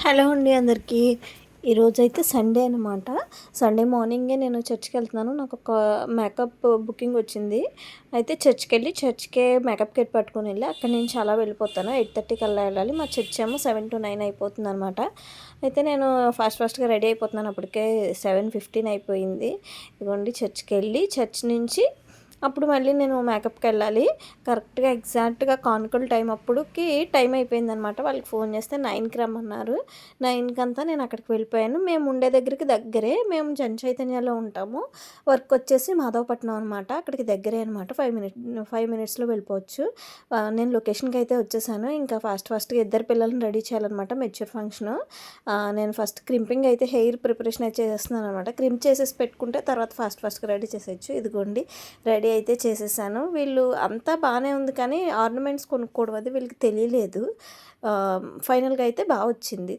Hello అండి అందరికీ. ఈరోజైతే సండే అనమాట. సండే మార్నింగే నేను చర్చ్‌కి వెళ్తున్నాను. నాకు ఒక మేకప్ బుకింగ్ వచ్చింది. అయితే చర్చ్‌కే మేకప్ కిట్ పట్టుకొని వెళ్ళి అక్కడి నుంచి అలా వెళ్ళిపోతాను. 8:30 కల్లా వెళ్ళాలి. మా చర్చ్ ఏమో 7-9 అయిపోతుందనమాట. అయితే నేను ఫాస్ట్‌గా రెడీ అయిపోతున్నాను. అప్పటికే 7:15 అయిపోయింది. ఇదిగోండి చర్చ్‌కెళ్ళి చర్చ్ నుంచి అప్పుడు మళ్ళీ నేను మేకప్‌కెళ్ళాలి. కరెక్ట్‌గా ఎగ్జాక్ట్‌గా కాన్కల్ టైం అప్పుడుకి టైం అయిపోయిందనమాట. వాళ్ళకి ఫోన్ చేస్తే 9కి రమ్మన్నారు. 9కంతా నేను అక్కడికి వెళ్ళిపోయాను. మేము ఉండే దగ్గరే. మేము జన్ చైతన్యలో ఉంటాము. వర్క్ వచ్చేసి మాధవపట్నం అనమాట. అక్కడికి దగ్గరే అనమాట. 5 మినిట్స్‌లో వెళ్ళిపోవచ్చు. నేను లొకేషన్‌కి అయితే వచ్చేసాను. ఇంకా ఫాస్ట్‌గా ఇద్దరు పిల్లల్ని రెడీ చేయాలనమాట. Mature function. నేను ఫస్ట్ క్రింపింగ్ అయితే హెయిర్ ప్రిపరేషన్ అయితే చేస్తున్నాను అనమాట. క్రింప్ చేసేసి పెట్టుకుంటే తర్వాత ఫాస్ట్‌గా రెడీ చేసేయచ్చు. ఇదిగోండి రెడీ అయితే చేసేసాను. వీళ్ళు అంతా బాగానే ఉంది కానీ ఆర్నమెంట్స్ కొనుక్కోవడం అది వీళ్ళకి తెలియలేదు. ఫైనల్‌గా అయితే బా వచ్చింది.